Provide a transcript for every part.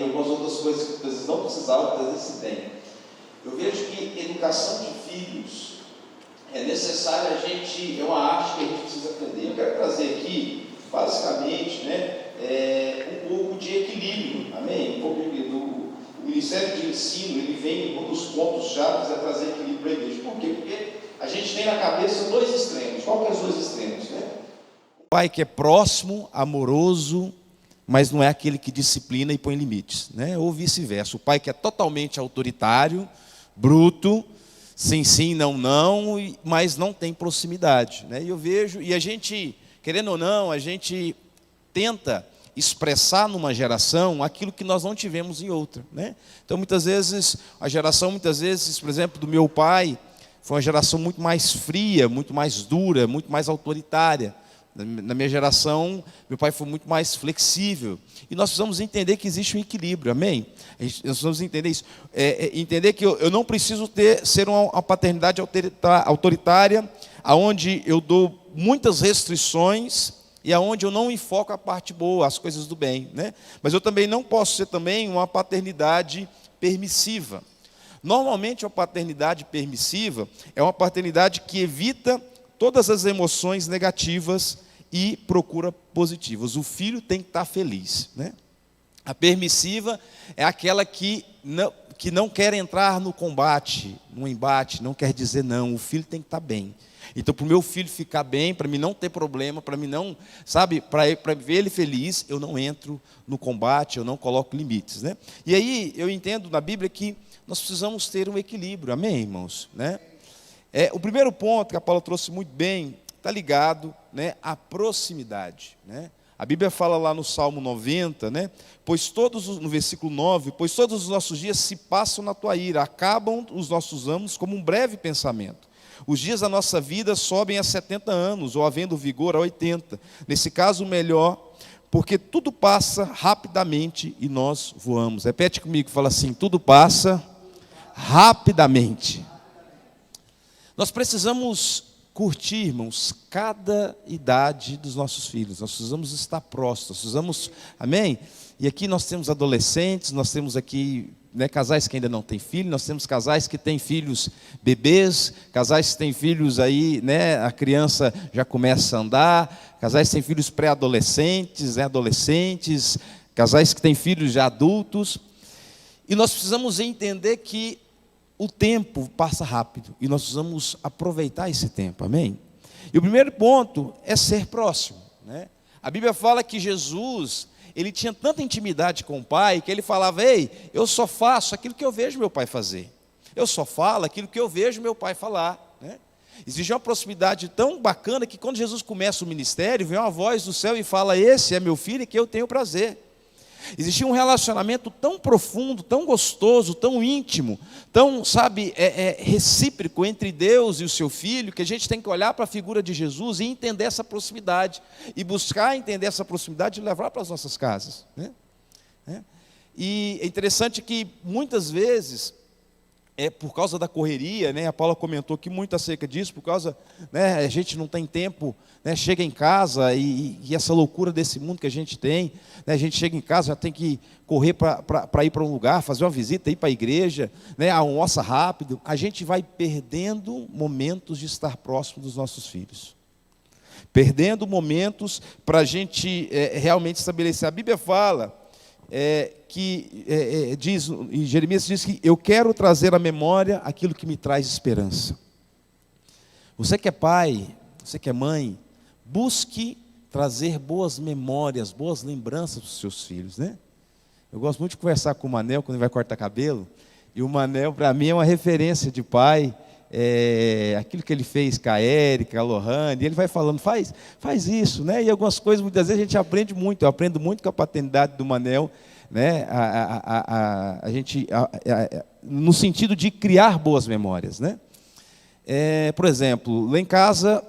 tem, algumas outras coisas que muitas vezes não precisavam, muitas vezes se tem. Eu vejo que educação de filhos é necessário, é uma arte que a gente precisa aprender. Eu quero trazer aqui, basicamente, um pouco de equilíbrio, amém? Um pouco de equilíbrio. O Ministério de Ensino, ele vem, um dos pontos chaves é trazer equilíbrio para a igreja. Por quê? Porque a gente tem na cabeça dois extremos. Qual que é os dois extremos, O pai que é próximo, amoroso, mas não é aquele que disciplina e põe limites, Ou vice-versa. O pai que é totalmente autoritário, bruto, sim, não, mas não tem proximidade, E eu vejo, e a gente, querendo ou não, a gente tenta expressar numa geração aquilo que nós não tivemos em outra, Então, muitas vezes, por exemplo, do meu pai, foi uma geração muito mais fria, muito mais dura, muito mais autoritária. Na minha geração, meu pai foi muito mais flexível. E nós precisamos entender que existe um equilíbrio, amém? Nós precisamos entender isso. Entender que eu não preciso ser uma paternidade autoritária, onde eu dou muitas restrições e aonde eu não enfoco a parte boa, as coisas do bem, Mas eu também não posso ser também uma paternidade permissiva. Normalmente, a paternidade permissiva é uma paternidade que evita todas as emoções negativas e procura positivas. O filho tem que estar feliz, A permissiva é aquela que não quer entrar no combate, no embate, não quer dizer não. O filho tem que estar bem. Então, para o meu filho ficar bem, para mim não ter problema, para mim não, para ver ele feliz, eu não entro no combate, eu não coloco limites, E aí, eu entendo na Bíblia que nós precisamos ter um equilíbrio, amém, irmãos, O primeiro ponto que a Paula trouxe muito bem, está ligado à proximidade, A Bíblia fala lá no Salmo 90, no versículo 9, pois todos os nossos dias se passam na tua ira, acabam os nossos anos como um breve pensamento. Os dias da nossa vida sobem a 70 anos, ou havendo vigor a 80. Nesse caso, melhor, porque tudo passa rapidamente e nós voamos. Repete comigo, fala assim, tudo passa rapidamente. Nós precisamos curtir, irmãos, cada idade dos nossos filhos. Nós precisamos estar próximos, nós precisamos, amém? E aqui nós temos adolescentes, nós temos aqui casais que ainda não têm filho, nós temos casais que têm filhos bebês, casais que têm filhos aí, a criança já começa a andar, casais que têm filhos pré-adolescentes, adolescentes, casais que têm filhos já adultos. E nós precisamos entender que o tempo passa rápido e nós precisamos aproveitar esse tempo, amém? E o primeiro ponto é ser próximo, A Bíblia fala que Jesus, ele tinha tanta intimidade com o Pai, que ele falava, ei, eu só faço aquilo que eu vejo meu Pai fazer, eu só falo aquilo que eu vejo meu Pai falar, Existe uma proximidade tão bacana que quando Jesus começa o ministério, vem uma voz do céu e fala, esse é meu filho que eu tenho prazer. Existia um relacionamento tão profundo, tão gostoso, tão íntimo, tão, recíproco entre Deus e o seu Filho, que a gente tem que olhar para a figura de Jesus e entender essa proximidade, e buscar entender essa proximidade e levar para as nossas casas, E é interessante que muitas vezes, por causa da correria, a Paula comentou aqui muito acerca disso, por causa, a gente não tem tempo, chega em casa e essa loucura desse mundo que a gente tem, a gente chega em casa, já tem que correr para ir para um lugar, fazer uma visita, ir para a igreja, almoça rápido, a gente vai perdendo momentos de estar próximo dos nossos filhos, perdendo momentos para a gente realmente estabelecer. A Bíblia fala, diz, em Jeremias diz que eu quero trazer à memória aquilo que me traz esperança. Você que é pai, você que é mãe, busque trazer boas memórias, boas lembranças para os seus filhos, Eu gosto muito de conversar com o Manel quando ele vai cortar cabelo, e o Manel para mim é uma referência de pai, aquilo que ele fez com a Érica, a Lohane, ele vai falando, faz isso, E algumas coisas, muitas vezes a gente aprende muito, eu aprendo muito com a paternidade do Manel, a gente, no sentido de criar boas memórias, por exemplo, lá em casa,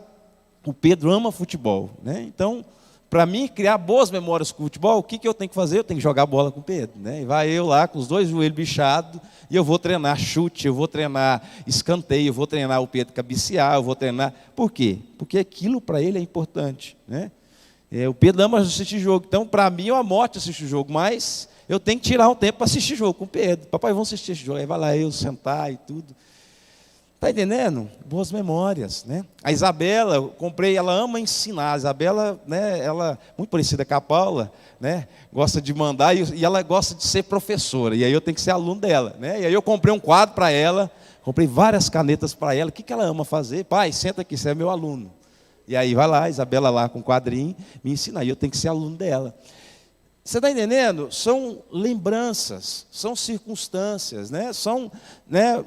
o Pedro ama futebol, Então, para mim, criar boas memórias com o futebol, o que eu tenho que fazer? Eu tenho que jogar bola com o Pedro, E vai eu lá com os dois joelhos bichados, e eu vou treinar chute, eu vou treinar escanteio, eu vou treinar o Pedro cabecear, eu vou treinar... Por quê? Porque aquilo para ele é importante, O Pedro ama assistir jogo, então para mim é uma morte assistir o jogo, mas eu tenho que tirar um tempo para assistir jogo com o Pedro. Papai, vamos assistir esse jogo. Aí vai lá eu sentar e tudo. Está entendendo? Boas memórias, né? A Isabela, eu comprei, ela ama ensinar. A Isabela, né, ela, muito parecida com a Paula, né, gosta de mandar e ela gosta de ser professora. E aí eu tenho que ser aluno dela, né? E aí eu comprei um quadro para ela, comprei várias canetas para ela. O que ela ama fazer? Pai, senta aqui, você é meu aluno. E aí vai lá, a Isabela lá com o quadrinho, me ensina. E eu tenho que ser aluno dela. Você está entendendo? São lembranças, são circunstâncias, né? São, né?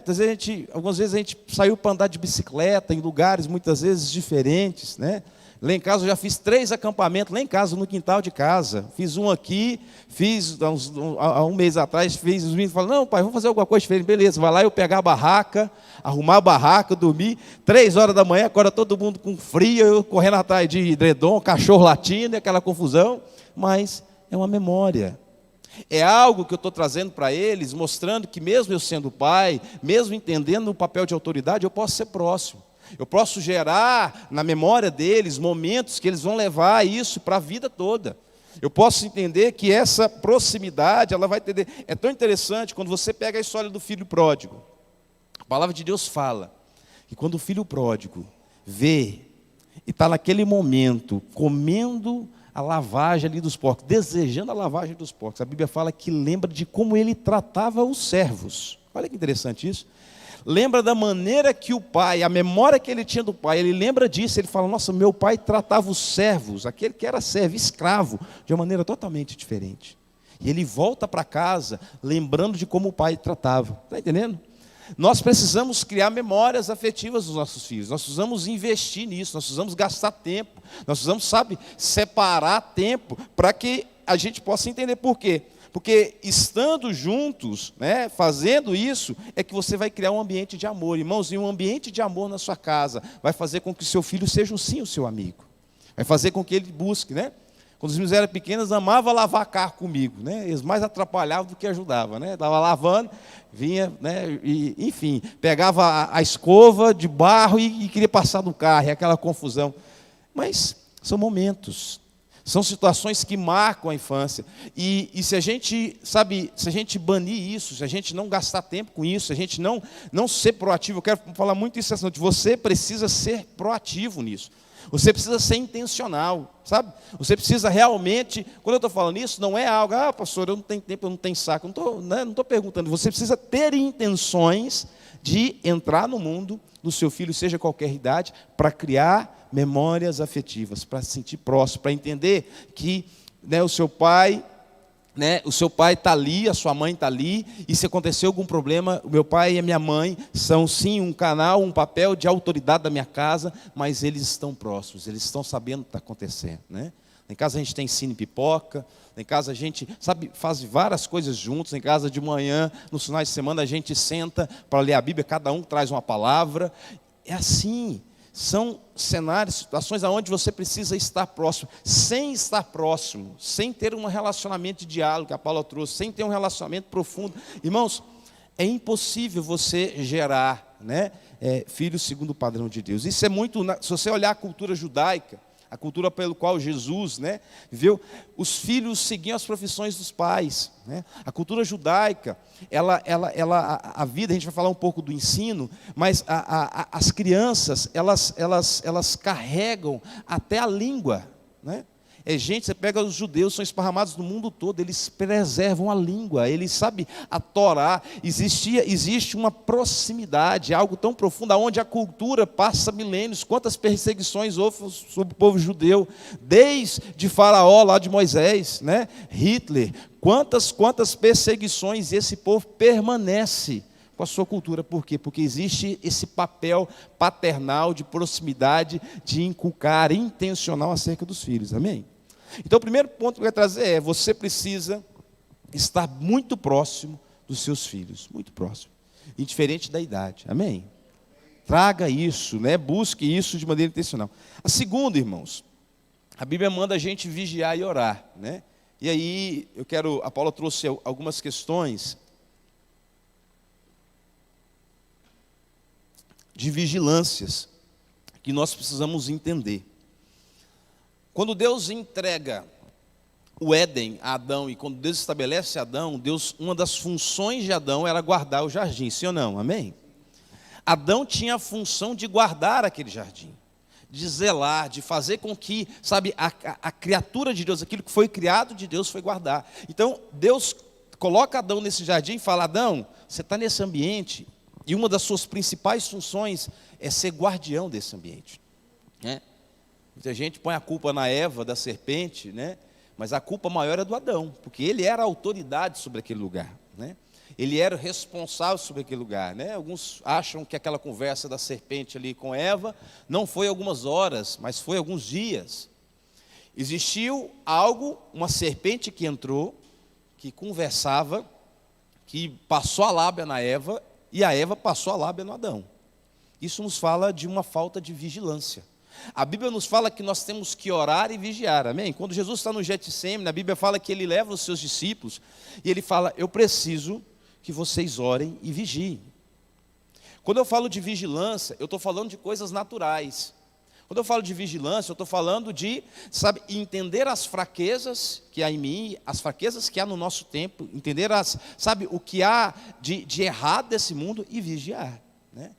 Algumas vezes a gente saiu para andar de bicicleta em lugares muitas vezes diferentes, né? Lá em casa eu já fiz 3 acampamentos, lá em casa, no quintal de casa. Fiz um aqui, fiz há um mês atrás, fiz os meninos falaram, não, pai, vamos fazer alguma coisa diferente. Beleza, vai lá eu pegar a barraca, arrumar a barraca, dormir. 3 horas da manhã, agora todo mundo com frio, eu correndo atrás de edredom, cachorro latindo, aquela confusão, mas é uma memória, é algo que eu estou trazendo para eles, mostrando que mesmo eu sendo pai, mesmo entendendo o papel de autoridade, eu posso ser próximo, eu posso gerar na memória deles momentos que eles vão levar isso para a vida toda. Eu posso entender que essa proximidade, ela vai ter. É tão interessante quando você pega a história do filho pródigo. A palavra de Deus fala que quando o filho pródigo vê e está naquele momento comendo a lavagem ali dos porcos, desejando a lavagem dos porcos. A Bíblia fala que lembra de como ele tratava os servos. Olha que interessante isso. Lembra da maneira que o pai, a memória que ele tinha do pai, ele lembra disso, ele fala, nossa, meu pai tratava os servos, aquele que era servo, escravo, de uma maneira totalmente diferente. E ele volta para casa, lembrando de como o pai tratava. Está entendendo? Nós precisamos criar memórias afetivas dos nossos filhos, nós precisamos investir nisso, nós precisamos gastar tempo, nós precisamos, separar tempo para que a gente possa entender por quê. Porque estando juntos, né, fazendo isso, é que você vai criar um ambiente de amor. Irmãos, e um ambiente de amor na sua casa vai fazer com que o seu filho seja sim o seu amigo, vai fazer com que ele busque, né? Quando os meus eram pequenos, amava lavar carro comigo, né? Eles mais atrapalhavam do que ajudavam, né? Estava lavando, vinha, né? E, enfim, pegava a escova de barro e queria passar no carro, e aquela confusão. Mas são momentos, são situações que marcam a infância. E se a gente, se a gente banir isso, se a gente não gastar tempo com isso, se a gente não ser proativo, eu quero falar muito isso essa noite, você precisa ser proativo nisso. Você precisa ser intencional, sabe? Você precisa realmente, quando eu estou falando isso, não é algo, pastor, eu não tenho tempo, eu não tenho saco, não estou perguntando, você precisa ter intenções de entrar no mundo do seu filho, seja qualquer idade, para criar memórias afetivas, para se sentir próximo, para entender que, né, o seu pai está ali, a sua mãe está ali, e se acontecer algum problema, o meu pai e a minha mãe são sim um canal, um papel de autoridade da minha casa, mas eles estão próximos, eles estão sabendo o que está acontecendo, né? Em casa a gente tem cine pipoca, em casa a gente, faz várias coisas juntos, em casa de manhã, nos finais de semana a gente senta para ler a Bíblia, cada um traz uma palavra, é assim. São cenários, situações onde você precisa estar próximo, sem ter um relacionamento de diálogo, que a Paula trouxe, sem ter um relacionamento profundo. Irmãos, é impossível você gerar, né, filhos segundo o padrão de Deus. Isso é muito, se você olhar a cultura judaica, a cultura pelo qual Jesus, né, viveu, os filhos seguiam as profissões dos pais, né? A cultura judaica, a vida, a gente vai falar um pouco do ensino, mas as crianças, elas carregam até a língua, né? Gente, você pega os judeus, são esparramados no mundo todo, eles preservam a língua, eles a Torá, existe uma proximidade, algo tão profundo, onde a cultura passa milênios. Quantas perseguições houve sobre o povo judeu, desde Faraó, lá de Moisés, né? Hitler, quantas perseguições, e esse povo permanece com a sua cultura. Por quê? Porque existe esse papel paternal de proximidade, de inculcar, intencional acerca dos filhos, amém? Então o primeiro ponto que eu quero trazer você precisa estar muito próximo dos seus filhos, muito próximo, indiferente da idade, amém? Traga isso, né? Busque isso de maneira intencional. A segunda, irmãos, a Bíblia manda a gente vigiar e orar, né? E aí a Paula trouxe algumas questões de vigilâncias que nós precisamos entender. Quando Deus entrega o Éden, a Adão, e quando Deus estabelece Adão, uma das funções de Adão era guardar o jardim, sim ou não? Amém? Adão tinha a função de guardar aquele jardim, de zelar, de fazer com que, sabe, a criatura de Deus, aquilo que foi criado de Deus, foi guardar. Então, Deus coloca Adão nesse jardim e fala: Adão, você está nesse ambiente, e uma das suas principais funções é ser guardião desse ambiente, né? Muita gente põe a culpa na Eva, da serpente, né? Mas a culpa maior é do Adão, porque ele era a autoridade sobre aquele lugar, né? Ele era o responsável sobre aquele lugar, né? Alguns acham que aquela conversa da serpente ali com Eva não foi algumas horas, mas foi alguns dias. Existiu algo, uma serpente que entrou, que conversava, que passou a lábia na Eva, e a Eva passou a lábia no Adão. Isso nos fala de uma falta de vigilância. A Bíblia nos fala que nós temos que orar e vigiar, amém? Quando Jesus está no Getsêmani, a Bíblia fala que ele leva os seus discípulos, e ele fala: eu preciso que vocês orem e vigiem. Quando eu falo de vigilância, eu estou falando de coisas naturais. Quando eu falo de vigilância, eu estou falando de, sabe, entender as fraquezas que há em mim, as fraquezas que há no nosso tempo, entender sabe, o que há de errado desse mundo e vigiar, né?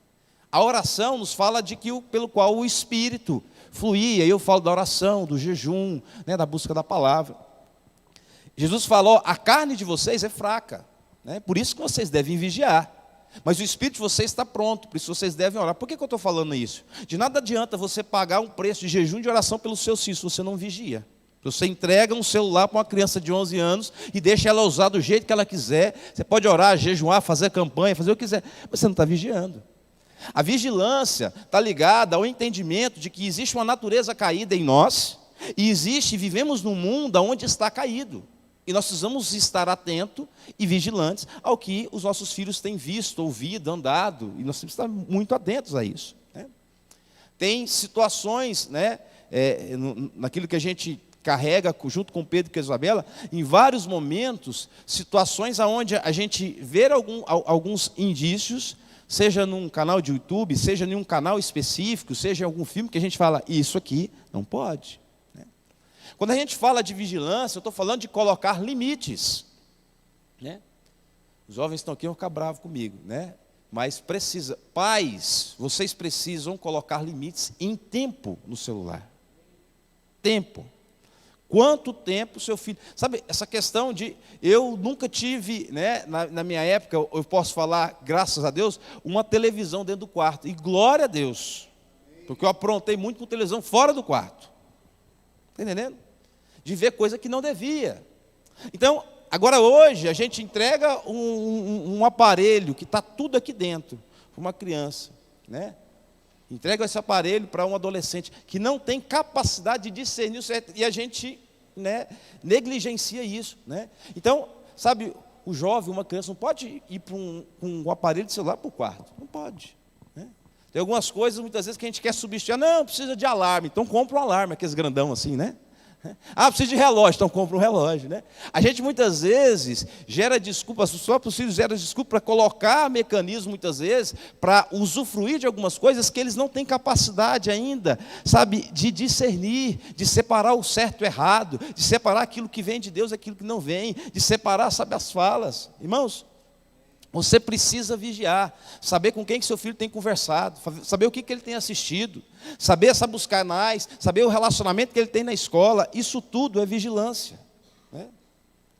A oração nos fala de que pelo qual o Espírito fluía. Eu falo da oração, do jejum, né, da busca da palavra. Jesus falou: a carne de vocês é fraca, né? Por isso que vocês devem vigiar. Mas o Espírito de vocês está pronto, por isso vocês devem orar. Por que eu estou falando isso? De nada adianta você pagar um preço de jejum e de oração pelos seus filhos se você não vigia. Você entrega um celular para uma criança de 11 anos e deixa ela usar do jeito que ela quiser. Você pode orar, jejuar, fazer campanha, fazer o que quiser, mas você não está vigiando. A vigilância está ligada ao entendimento de que existe uma natureza caída em nós, e vivemos num mundo onde está caído. E nós precisamos estar atentos e vigilantes ao que os nossos filhos têm visto, ouvido, andado, e nós temos que estar muito atentos a isso, né? Tem situações, né, naquilo que a gente carrega junto com Pedro e com a Isabela, em vários momentos, situações onde a gente vê alguns indícios, seja num canal de YouTube, seja em um canal específico, seja em algum filme que a gente fala: isso aqui não pode, né? Quando a gente fala de vigilância, eu estou falando de colocar limites, né? Os jovens estão aqui, vão ficar bravos comigo, né? Mas pais, vocês precisam colocar limites em tempo no celular. Tempo. Quanto tempo o seu filho... Sabe, essa questão de... Eu nunca tive, né, na minha época, eu posso falar, graças a Deus, uma televisão dentro do quarto. E glória a Deus. Porque eu aprontei muito com televisão fora do quarto. Está entendendo? De ver coisa que não devia. Então, agora hoje, a gente entrega um aparelho que está tudo aqui dentro para uma criança, né? Entrega esse aparelho para um adolescente que não tem capacidade de discernir o certo, e a gente, né, negligencia isso, né? Então, sabe, o jovem, uma criança, não pode ir com um aparelho de celular para o quarto, não pode, né? Tem algumas coisas, muitas vezes, que a gente quer substituir. Não, precisa de alarme, então compra um alarme, aqueles grandão assim, né? Ah, precisa de relógio, então compra um relógio, né? A gente muitas vezes gera desculpas, os próprios filhos geram desculpa para colocar mecanismos, muitas vezes, para usufruir de algumas coisas que eles não têm capacidade ainda, sabe, de discernir, de separar o certo e o errado, de separar aquilo que vem de Deus e aquilo que não vem, de separar, sabe, as falas. Irmãos, você precisa vigiar, saber com quem que seu filho tem conversado, saber o que ele tem assistido, saber os canais, saber o relacionamento que ele tem na escola. Isso tudo é vigilância, né?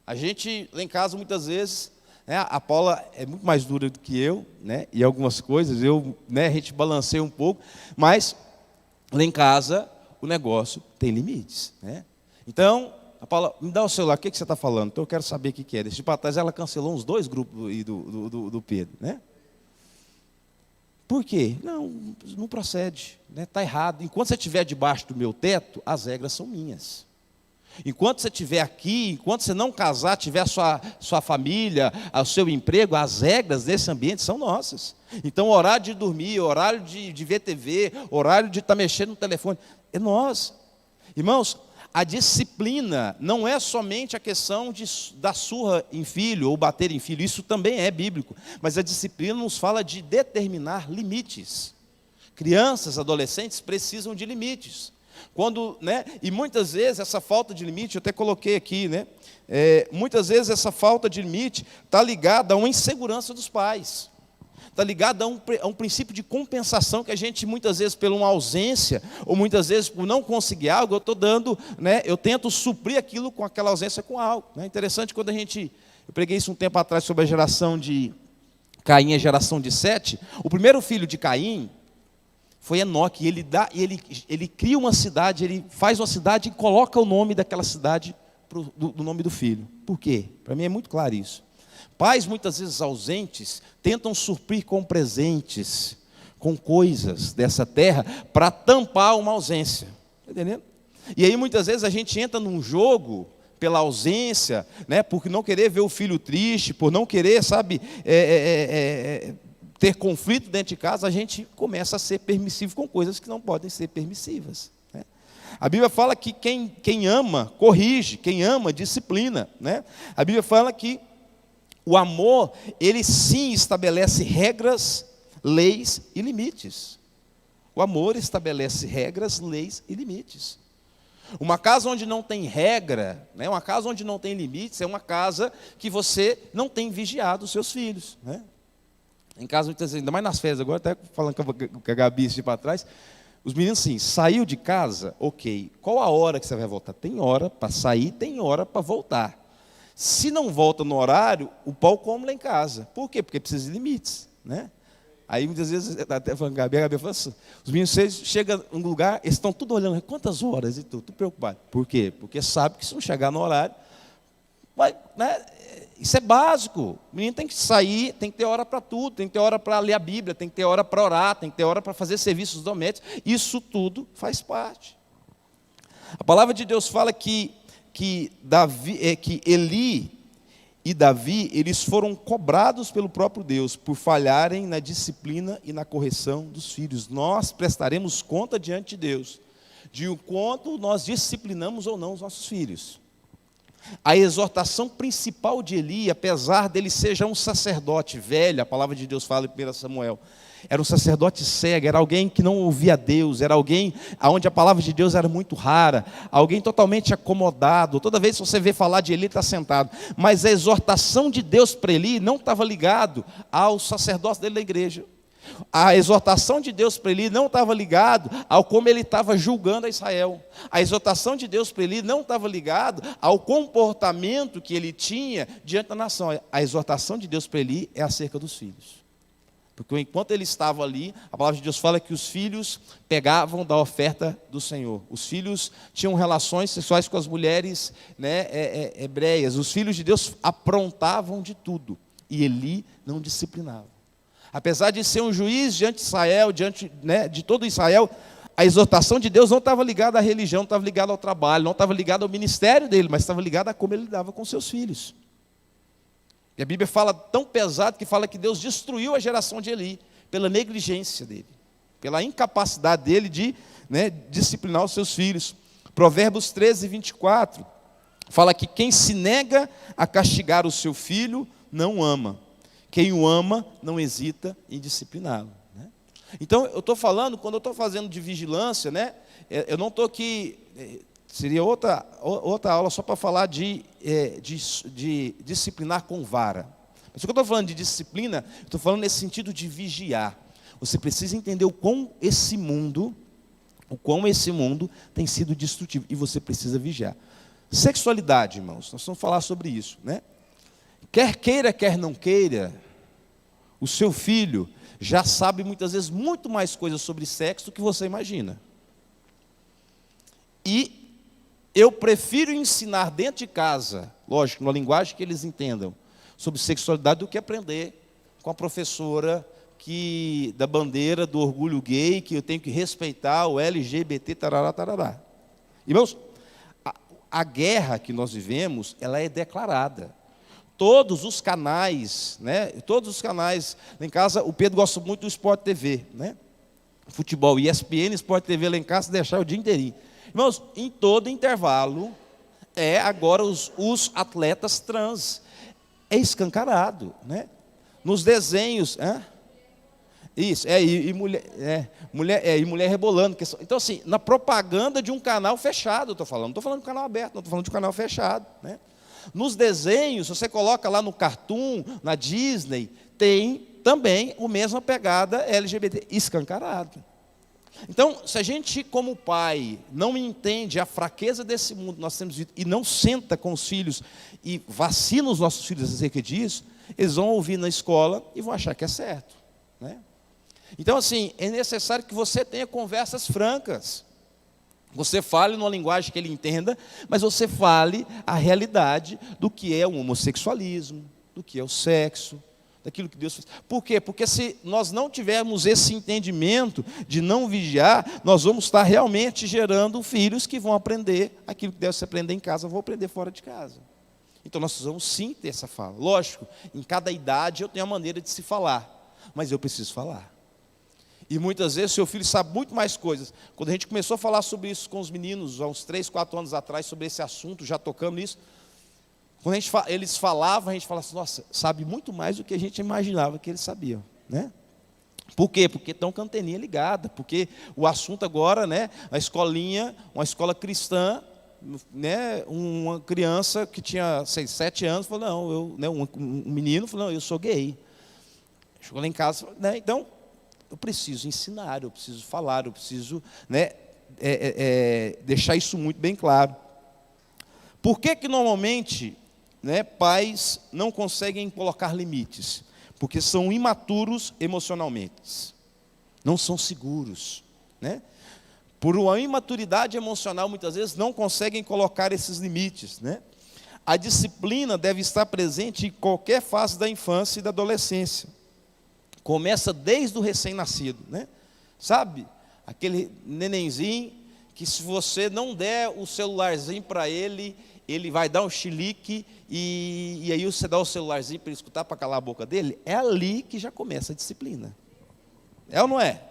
A gente, lá em casa, muitas vezes, né, a Paula é muito mais dura do que eu, né, e algumas coisas, né, a gente balanceia um pouco, mas lá em casa o negócio tem limites, né? Então, a Paula, me dá o celular, o que você está falando? Então eu quero saber o que é. Deixa para trás, ela cancelou uns 2 grupos do Pedro, né? Por quê? Não procede, né? Está errado. Enquanto você estiver debaixo do meu teto, as regras são minhas. Enquanto você estiver aqui, enquanto você não casar, tiver a sua família, o seu emprego, as regras desse ambiente são nossas. Então, horário de dormir, horário de ver TV, horário de estar mexendo no telefone, é nosso. Irmãos, a disciplina não é somente a questão da surra em filho ou bater em filho, isso também é bíblico, mas a disciplina nos fala de determinar limites. Crianças, adolescentes precisam de limites. Quando, né, e muitas vezes essa falta de limite, eu até coloquei aqui, né, muitas vezes essa falta de limite está ligada a uma insegurança dos pais. Está ligado a um princípio de compensação que a gente, muitas vezes, por uma ausência, ou muitas vezes por não conseguir algo, eu estou dando, né, eu tento suprir aquilo com aquela ausência com algo. É interessante quando eu preguei isso um tempo atrás sobre a geração de Caim, a geração de Sete. O primeiro filho de Caim foi Enoque, ele cria uma cidade, ele faz uma cidade e coloca o nome daquela cidade do nome do filho. Por quê? Para mim é muito claro isso. Pais, muitas vezes ausentes, tentam suprir com presentes, com coisas dessa terra, para tampar uma ausência. Está entendendo? E aí, muitas vezes, a gente entra num jogo pela ausência, né, por não querer ver o filho triste, por não querer, sabe, ter conflito dentro de casa, a gente começa a ser permissivo com coisas que não podem ser permissivas. Né? A Bíblia fala que quem ama, corrige, quem ama, disciplina. Né? A Bíblia fala que o amor, ele sim estabelece regras, leis e limites. O amor estabelece regras, leis e limites. Uma casa onde não tem regra, né, uma casa onde não tem limites, é uma casa que você não tem vigiado os seus filhos. Né? Em casa, muitas vezes, ainda mais nas férias, agora até falando com a Gabi esse para trás, os meninos assim, saiu de casa, ok, qual a hora que você vai voltar? Tem hora para sair, tem hora para voltar. Se não volta no horário, o pau come lá em casa. Por quê? Porque precisa de limites. Né? Aí muitas vezes, até falando com a Gabi fala assim, os meninos chegam num lugar, eles estão tudo olhando, quantas horas? E tudo preocupado. Por quê? Porque sabe que se não chegar no horário, vai, né? Isso é básico. O menino tem que sair, tem que ter hora para tudo, tem que ter hora para ler a Bíblia, tem que ter hora para orar, tem que ter hora para fazer serviços domésticos. Isso tudo faz parte. A palavra de Deus fala que Eli e Davi, eles foram cobrados pelo próprio Deus por falharem na disciplina e na correção dos filhos. Nós prestaremos conta diante de Deus de o quanto nós disciplinamos ou não os nossos filhos. A exortação principal de Eli, apesar dele ser já um sacerdote velho, a palavra de Deus fala em 1 Samuel, era um sacerdote cego, era alguém que não ouvia Deus, era alguém onde a palavra de Deus era muito rara, alguém totalmente acomodado. Toda vez que você vê falar de Eli, está sentado. Mas a exortação de Deus para Eli não estava ligado ao sacerdócio dele da igreja. A exortação de Deus para Eli não estava ligado ao como ele estava julgando a Israel. A exortação de Deus para Eli não estava ligado ao comportamento que ele tinha diante da nação. A exortação de Deus para Eli é acerca dos filhos. Porque enquanto ele estava ali, a palavra de Deus fala que os filhos pegavam da oferta do Senhor. Os filhos tinham relações sexuais com as mulheres, né, hebreias. Os filhos de Deus aprontavam de tudo. E Eli não disciplinava. Apesar de ser um juiz diante de Israel, diante, né, de todo Israel, a exortação de Deus não estava ligada à religião, não estava ligada ao trabalho, não estava ligada ao ministério dele, mas estava ligada a como ele lidava com seus filhos. E a Bíblia fala tão pesado que fala que Deus destruiu a geração de Eli pela negligência dele, pela incapacidade dele de, né, disciplinar os seus filhos. Provérbios 13, 24, fala que quem se nega a castigar o seu filho não ama. Quem o ama não hesita em discipliná-lo. Né? Então, eu estou falando, quando eu estou fazendo de vigilância, né, eu não estou aqui... Seria outra aula só para falar de disciplinar com vara. Mas o que eu estou falando de disciplina, eu estou falando nesse sentido de vigiar. Você precisa entender o quão esse mundo tem sido destrutivo. E você precisa vigiar. Sexualidade, irmãos, nós vamos falar sobre isso. Né? Quer queira, quer não queira, o seu filho já sabe muitas vezes muito mais coisas sobre sexo do que você imagina. E eu prefiro ensinar dentro de casa, lógico, na linguagem que eles entendam, sobre sexualidade, do que aprender com a professora da bandeira do orgulho gay, que eu tenho que respeitar o LGBT, tarará, tarará. Irmãos, a guerra que nós vivemos, ela é declarada. Todos os canais, né? Todos os canais, lá em casa, o Pedro gosta muito do Sport TV, né? Futebol, ESPN, Sport TV lá em casa, se deixar o dia inteirinho. Irmãos, em todo intervalo, agora os atletas trans. É escancarado, né? Nos desenhos, Isso, e mulher rebolando. Então, assim, na propaganda de um canal fechado, eu estou falando. Não estou falando de um canal aberto, não estou falando de um canal fechado. Né? Nos desenhos, se você coloca lá no Cartoon, na Disney, tem também a mesma pegada LGBT escancarado. Então, se a gente, como pai, não entende a fraqueza desse mundo que nós temos visto, e não senta com os filhos e vacina os nossos filhos acerca disso, eles vão ouvir na escola e vão achar que é certo. Né? Então, assim, é necessário que você tenha conversas francas. Você fale numa linguagem que ele entenda, mas você fale a realidade do que é o homossexualismo, do que é o sexo, daquilo que Deus fez. Por quê? Porque se nós não tivermos esse entendimento de não vigiar, nós vamos estar realmente gerando filhos que vão aprender aquilo que deve se aprender em casa, vão aprender fora de casa. Então nós precisamos sim ter essa fala. Lógico, em cada idade eu tenho a maneira de se falar, mas eu preciso falar. E muitas vezes seu filho sabe muito mais coisas. Quando a gente começou a falar sobre isso com os meninos, há uns 3, 4 anos atrás, sobre esse assunto, já tocando nisso, quando eles falavam, a gente falava assim, nossa, sabe muito mais do que a gente imaginava que eles sabiam. Né? Por quê? Porque estão com a anteninha ligada, porque o assunto agora, né, a escolinha, uma escola cristã, né, uma criança que tinha 6, 7 anos, falou, não, um menino falou, não, eu sou gay. Chegou lá em casa, né, então, eu preciso ensinar, eu preciso falar, eu preciso, né, deixar isso muito bem claro. Por que normalmente, né, pais não conseguem colocar limites? Porque são imaturos emocionalmente, não são seguros. Né? Por uma imaturidade emocional, muitas vezes, não conseguem colocar esses limites. Né? A disciplina deve estar presente em qualquer fase da infância e da adolescência. Começa desde o recém-nascido, né? Sabe? Aquele nenenzinho que se você não der o celularzinho para ele, ele vai dar um chilique e aí você dá o celularzinho para ele escutar, para calar a boca dele. É ali que já começa a disciplina. É ou não é?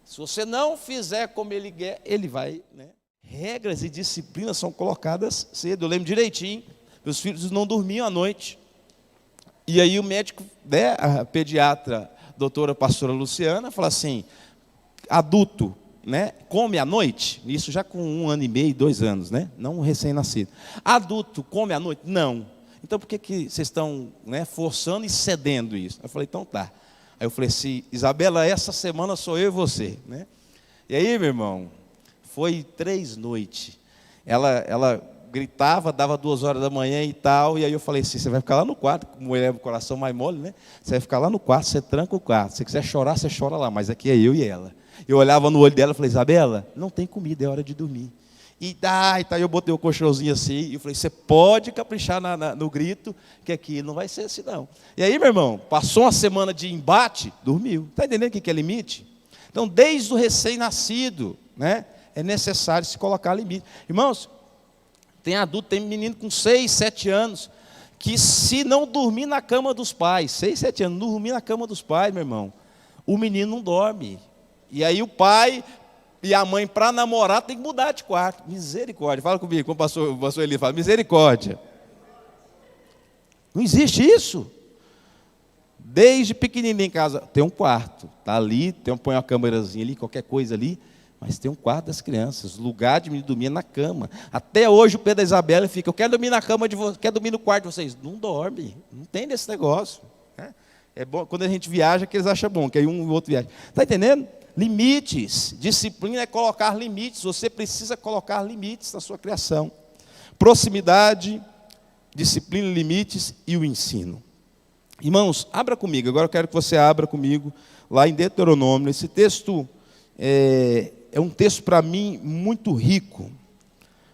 Se você não fizer como ele quer, ele vai... Né? Regras e disciplinas são colocadas cedo. Eu lembro direitinho, meus filhos não dormiam à noite. E aí o médico, né, a pediatra, doutora pastora Luciana, fala assim, adulto, né, come à noite? Isso já com 1 ano e meio, 2 anos, né? Não um recém-nascido. Adulto come à noite? Não. Então por que vocês estão, né, forçando e cedendo isso? Eu falei, então tá. Aí eu falei assim, Isabela, essa semana sou eu e você. Né? E aí, meu irmão, foi 3 noites. Ela gritava, dava 2 horas da manhã e tal, e aí eu falei assim, você vai ficar lá no quarto, como ele é o coração mais mole, né? Você vai ficar lá no quarto, você tranca o quarto, se você quiser chorar, você chora lá, mas aqui é eu e ela. Eu olhava no olho dela e falei, Isabela, não tem comida, é hora de dormir. E eu botei o colchãozinho assim, e eu falei, você pode caprichar no grito, que aqui não vai ser assim não. E aí, meu irmão, passou uma semana de embate, dormiu. Está entendendo o que é limite? Então, desde o recém-nascido, né, é necessário se colocar limite. Irmãos, tem adulto, tem menino com 6, 7 anos, que se não dormir na cama dos pais, 6, 7 anos, não dormir na cama dos pais, meu irmão, o menino não dorme. E aí o pai e a mãe, para namorar, tem que mudar de quarto. Misericórdia. Fala comigo, como o pastor Eli fala, misericórdia. Não existe isso. Desde pequenininho em casa, tem um quarto. Está ali, põe uma câmerazinha ali, qualquer coisa ali. Mas tem um quarto das crianças, lugar de me dormir na cama. Até hoje o Pedro e a Isabela fica, eu quero dormir na cama de vocês, quero dormir no quarto de vocês. Não dorme, não tem desse negócio. Né? É bom, quando a gente viaja, que eles acham bom, que aí um e o outro viaja. Está entendendo? Limites, disciplina é colocar limites, você precisa colocar limites na sua criação. Proximidade, disciplina, limites e o ensino. Irmãos, abra comigo, agora eu quero que você abra comigo, lá em Deuteronômio, esse texto é um texto para mim muito rico,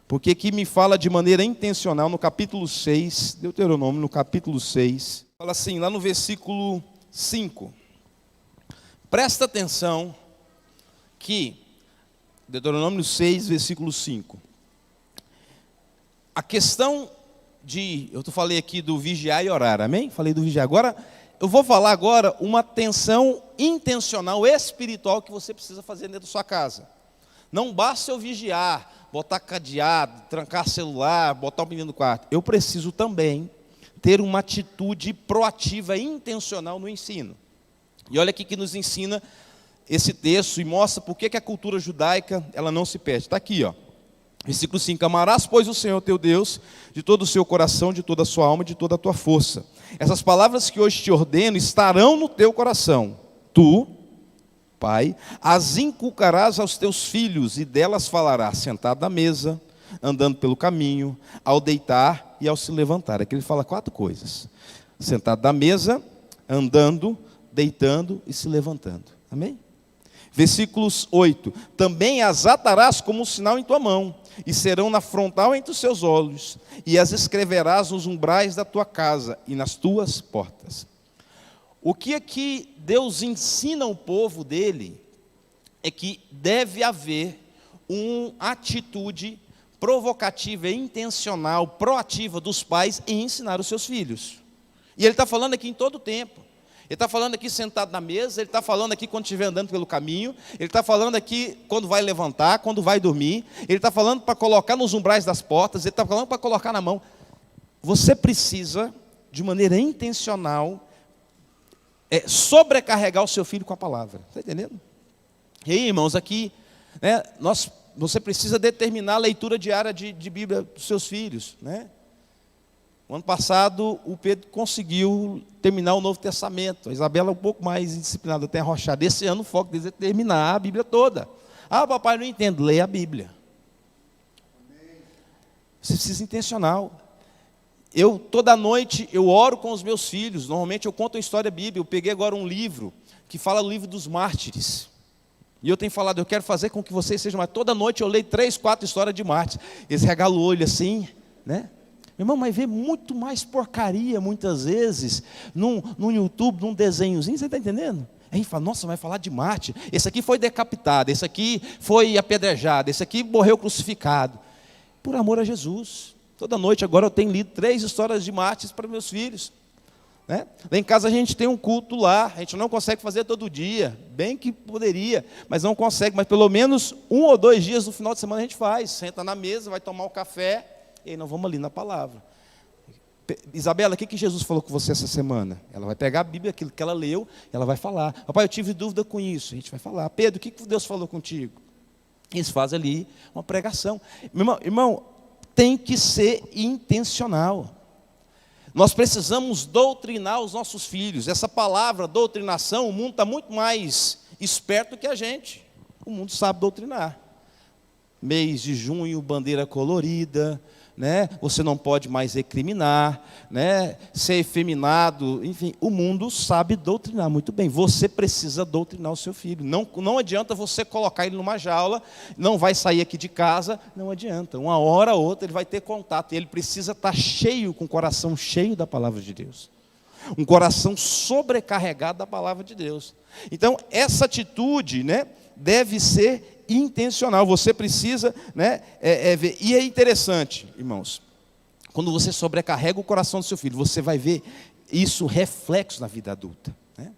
porque aqui me fala de maneira intencional, no capítulo 6, Deuteronômio, no capítulo 6, fala assim, lá no versículo 5, presta atenção que, Deuteronômio 6, versículo 5, a questão eu falei aqui do vigiar e orar, amém? Falei do vigiar, agora, eu vou falar agora uma atenção intencional, espiritual, que você precisa fazer dentro da sua casa. Não basta eu vigiar, botar cadeado, trancar celular, botar o menino no quarto. Eu preciso também ter uma atitude proativa e intencional no ensino. E olha aqui que nos ensina esse texto e mostra por que a cultura judaica ela não se perde. Está aqui, ó. Versículo 5: amarás, pois, o Senhor teu Deus de todo o seu coração, de toda a sua alma e de toda a tua força. Essas palavras que hoje te ordeno estarão no teu coração. Tu, pai, as inculcarás aos teus filhos, e delas falarás, sentado à mesa, andando pelo caminho, ao deitar e ao se levantar. Aqui ele fala 4 coisas: sentado à mesa, andando, deitando e se levantando. Amém? Versículos 8: também as atarás como um sinal em tua mão, e serão na frontal entre os seus olhos, e as escreverás nos umbrais da tua casa e nas tuas portas. O que aqui Deus ensina ao povo dele é que deve haver uma atitude provocativa e intencional, proativa dos pais em ensinar os seus filhos. E ele está falando aqui em todo o tempo. Ele está falando aqui sentado na mesa, ele está falando aqui quando estiver andando pelo caminho, ele está falando aqui quando vai levantar, quando vai dormir, ele está falando para colocar nos umbrais das portas, ele está falando para colocar na mão. Você precisa, de maneira intencional, sobrecarregar o seu filho com a palavra. Está entendendo? E aí, irmãos, aqui, né, você precisa determinar a leitura diária de Bíblia dos seus filhos, né? O ano passado, o Pedro conseguiu terminar o Novo Testamento. A Isabela é um pouco mais indisciplinada, tem arrochada. Esse ano o foco deles é terminar a Bíblia toda. Ah, papai, não entendo. Leia a Bíblia. Você precisa intencional. Toda noite, eu oro com os meus filhos. Normalmente, eu conto uma história bíblica. Eu peguei agora um livro que fala do livro dos mártires. E eu tenho falado, eu quero fazer com que vocês sejam mais. Toda noite, eu leio 3, 4 histórias de mártires. Eles regalam o olho assim, né? Irmão, mas vê muito mais porcaria, muitas vezes, no YouTube, num desenhozinho, você está entendendo? Aí fala, nossa, vai falar de mártir. Esse aqui foi decapitado, esse aqui foi apedrejado, esse aqui morreu crucificado. Por amor a Jesus. Toda noite agora eu tenho lido 3 histórias de mártires para meus filhos. Né? Lá em casa a gente tem um culto lá, a gente não consegue fazer todo dia, bem que poderia, mas não consegue, mas pelo menos 1 ou 2 dias no final de semana a gente faz. Senta na mesa, vai tomar o café, e aí nós vamos ali na palavra. Isabela, o que Jesus falou com você essa semana? Ela vai pegar a Bíblia, aquilo que ela leu, ela vai falar. Papai, eu tive dúvida com isso. A gente vai falar. Pedro, o que Deus falou contigo? Eles fazem ali uma pregação. Irmão, tem que ser intencional. Nós precisamos doutrinar os nossos filhos. Essa palavra, doutrinação, o mundo está muito mais esperto que a gente. O mundo sabe doutrinar. Mês de junho, bandeira colorida, né? Você não pode mais recriminar, né? Ser efeminado, enfim, o mundo sabe doutrinar muito bem. Você precisa doutrinar o seu filho. Não adianta você colocar ele numa jaula, não vai sair aqui de casa, não adianta. Uma hora ou outra ele vai ter contato, e ele precisa estar cheio, com o coração cheio da palavra de Deus. Um coração sobrecarregado da palavra de Deus. Então, essa atitude, né, deve ser intencional. Você precisa, né, ver. E é interessante, irmãos, quando você sobrecarrega o coração do seu filho, você vai ver isso reflexo na vida adulta, né?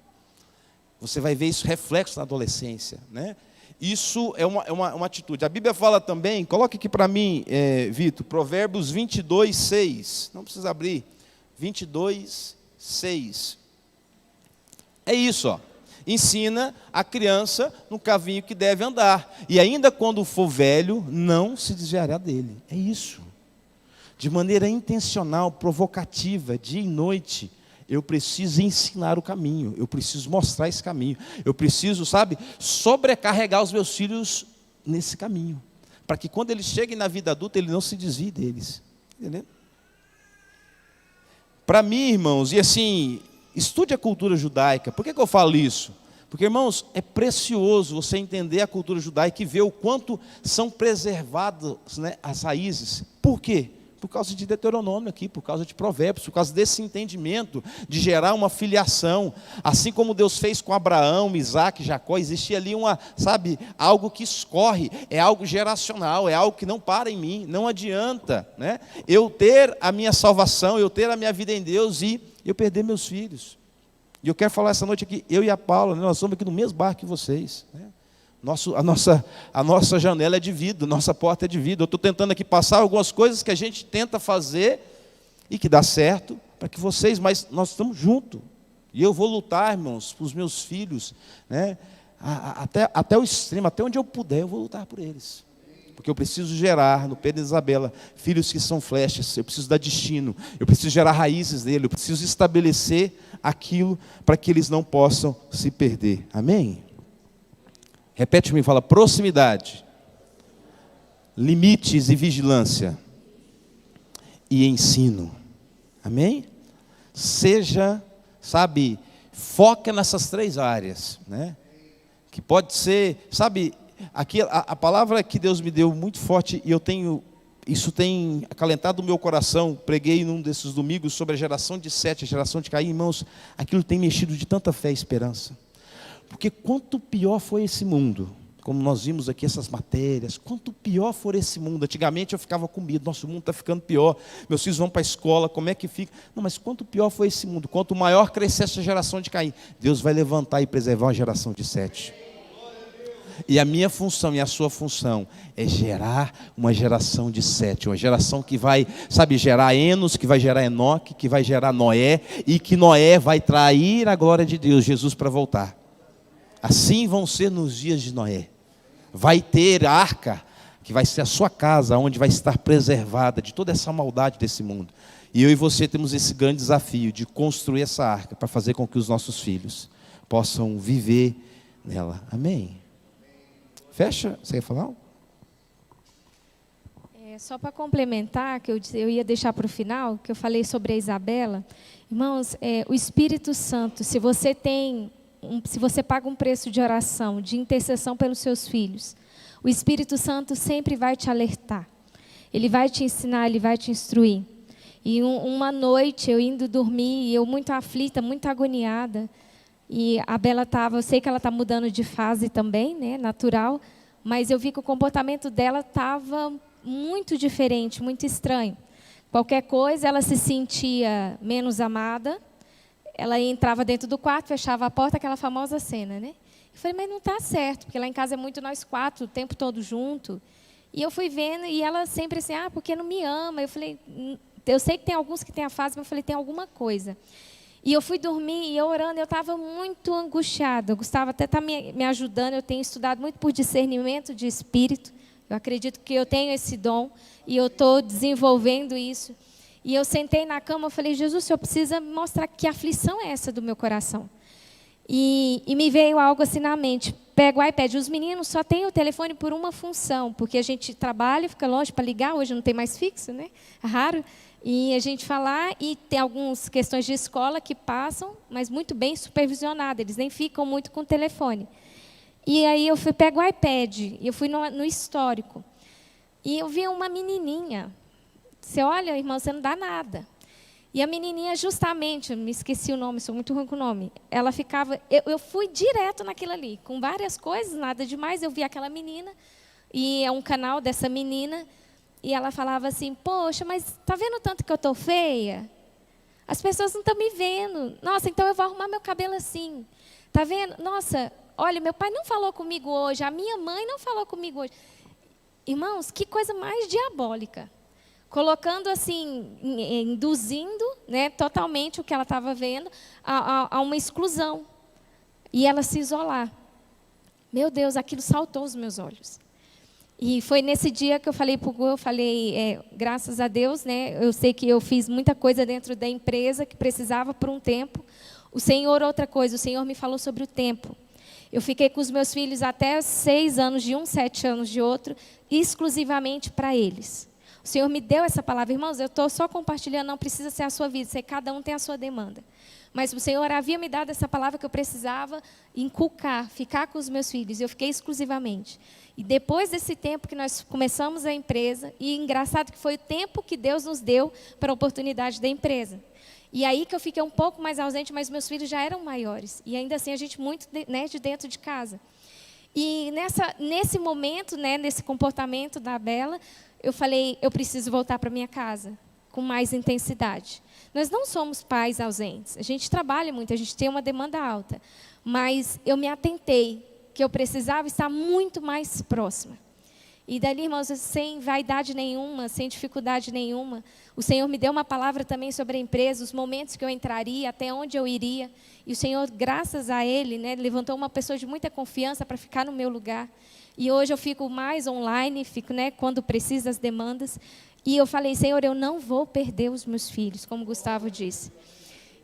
Você vai ver isso reflexo na adolescência, né? Isso é uma atitude. A Bíblia fala também, coloque aqui para mim, Vitor, Provérbios 22, 6. Não precisa abrir. 22, 6. É isso, ó. Ensina a criança no caminho que deve andar, e ainda quando for velho, não se desviará dele. É isso. De maneira intencional, provocativa, dia e noite, eu preciso ensinar o caminho, eu preciso mostrar esse caminho, eu preciso, sobrecarregar os meus filhos nesse caminho, para que quando eles cheguem na vida adulta, ele não se desvie deles. Entendeu? Para mim, irmãos, e assim, estude a cultura judaica. Por que eu falo isso? Porque, irmãos, é precioso você entender a cultura judaica e ver o quanto são preservadas, né, as raízes. Por quê? Por causa de Deuteronômio aqui, por causa de Provérbios, por causa desse entendimento de gerar uma filiação. Assim como Deus fez com Abraão, Isaac, Jacó, existia ali algo que escorre, é algo geracional, é algo que não para em mim. Não adianta, né, eu ter a minha salvação, eu ter a minha vida em Deus e eu perder meus filhos. E eu quero falar essa noite aqui, eu e a Paula, nós somos aqui no mesmo barco que vocês, né? A nossa janela é de vida, nossa porta é de vida. Eu estou tentando aqui passar algumas coisas que a gente tenta fazer e que dá certo, para que vocês, mas nós estamos juntos. E eu vou lutar, irmãos, para os meus filhos, né? Até o extremo, até onde eu puder, eu vou lutar por eles. Porque eu preciso gerar no Pedro e Isabela filhos que são flechas, eu preciso dar destino, eu preciso gerar raízes dele, eu preciso estabelecer aquilo para que eles não possam se perder. Amém? Repete comigo, fala: proximidade, limites e vigilância, e ensino. Amém? Seja, sabe, foca nessas 3 áreas, né? Que pode ser, sabe, aqui a palavra que Deus me deu muito forte, e isso tem acalentado o meu coração. Preguei num desses domingos sobre a geração de Sete, a geração de Caim. Irmãos, aquilo tem mexido de tanta fé e esperança. Porque quanto pior foi esse mundo, como nós vimos aqui essas matérias, quanto pior for esse mundo. Antigamente eu ficava com medo, nosso mundo está ficando pior, meus filhos vão para a escola, como é que fica? Não, mas quanto pior foi esse mundo, quanto maior crescer essa geração de Caim, Deus vai levantar e preservar uma geração de Sete. E a minha função e a sua função é gerar uma geração de Sete, uma geração que vai, sabe, gerar Enos, que vai gerar Enoque, que vai gerar Noé, e que Noé vai trair a glória de Deus, Jesus, para voltar. Assim vão ser nos dias de Noé. Vai ter a arca, que vai ser a sua casa, onde vai estar preservada de toda essa maldade desse mundo. E eu e você temos esse grande desafio de construir essa arca, para fazer com que os nossos filhos possam viver nela. Amém? Fecha, você ia falar? Só para complementar, que eu ia deixar para o final, que eu falei sobre a Isabela. Irmãos, o Espírito Santo, se você paga um preço de oração, de intercessão pelos seus filhos, o Espírito Santo sempre vai te alertar. Ele vai te ensinar, ele vai te instruir. E uma noite, eu indo dormir, eu muito aflita, muito agoniada, e a Bela eu sei que ela está mudando de fase também, né, natural, mas eu vi que o comportamento dela estava muito diferente, muito estranho. Qualquer coisa, ela se sentia menos amada, ela entrava dentro do quarto, fechava a porta, aquela famosa cena, né? Eu falei, mas não está certo, porque lá em casa é muito nós 4, o tempo todo junto. E eu fui vendo, e ela sempre assim, porque não me ama. Eu falei, eu sei que tem alguns que têm a fase, mas eu falei, tem alguma coisa. E eu fui dormir, e eu orando, eu estava muito angustiada. O Gustavo até está me ajudando, eu tenho estudado muito por discernimento de espírito. Eu acredito que eu tenho esse dom, e eu estou desenvolvendo isso. E eu sentei na cama, eu falei, Jesus, o Senhor precisa mostrar que aflição é essa do meu coração. E me veio algo assim na mente, pega o iPad, os meninos só têm o telefone por uma função, porque a gente trabalha, fica longe para ligar, hoje não tem mais fixo, né? É raro. E a gente falar, e tem algumas questões de escola que passam, mas muito bem supervisionadas, eles nem ficam muito com o telefone. E aí eu pego o iPad, e eu fui no histórico, e eu vi uma menininha. Você olha, irmão, você não dá nada. E a menininha, justamente, me esqueci o nome, sou muito ruim com o nome, ela ficava, eu fui direto naquilo ali, com várias coisas, nada demais, eu vi aquela menina, e é um canal dessa menina, e ela falava assim, poxa, mas está vendo o tanto que eu estou feia? As pessoas não estão me vendo. Nossa, então eu vou arrumar meu cabelo assim. Está vendo? Nossa, olha, meu pai não falou comigo hoje, a minha mãe não falou comigo hoje. Irmãos, que coisa mais diabólica. Colocando assim, induzindo, né, totalmente o que ela estava vendo a uma exclusão. E ela se isolar. Meu Deus, aquilo saltou os meus olhos. E foi nesse dia que eu falei para o Gu, eu falei, graças a Deus, né, eu sei que eu fiz muita coisa dentro da empresa que precisava por um tempo. O Senhor, outra coisa, o Senhor me falou sobre o tempo. Eu fiquei com os meus filhos até 6 anos de um, 7 anos de outro, exclusivamente para eles. O Senhor me deu essa palavra. Irmãos, eu estou só compartilhando, não precisa ser a sua vida, cada um tem a sua demanda. Mas o Senhor havia me dado essa palavra que eu precisava inculcar, ficar com os meus filhos. Eu fiquei exclusivamente. E depois desse tempo que nós começamos a empresa, e engraçado que foi o tempo que Deus nos deu para a oportunidade da empresa. E aí que eu fiquei um pouco mais ausente, mas meus filhos já eram maiores. E ainda assim a gente muito de dentro de casa. E nesse momento, né, nesse comportamento da Bela, eu falei, eu preciso voltar para minha casa com mais intensidade. Nós não somos pais ausentes. A gente trabalha muito, a gente tem uma demanda alta. Mas eu me atentei que eu precisava estar muito mais próxima. E dali, irmãos, sem vaidade nenhuma, sem dificuldade nenhuma, o Senhor me deu uma palavra também sobre a empresa, os momentos que eu entraria, até onde eu iria. E o Senhor, graças a Ele, né, levantou uma pessoa de muita confiança para ficar no meu lugar. E hoje eu fico mais online, fico, né, quando precisa, as demandas. E eu falei, Senhor, eu não vou perder os meus filhos, como Gustavo disse.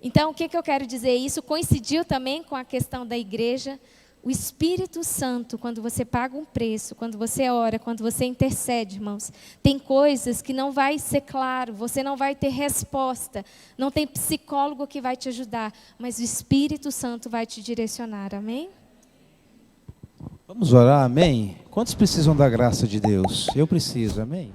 Então, o que eu quero dizer? Isso coincidiu também com a questão da igreja. O Espírito Santo, quando você paga um preço, quando você ora, quando você intercede, irmãos, tem coisas que não vai ser claro, você não vai ter resposta, não tem psicólogo que vai te ajudar, mas o Espírito Santo vai te direcionar, amém? Vamos orar, amém? Quantos precisam da graça de Deus? Eu preciso, amém?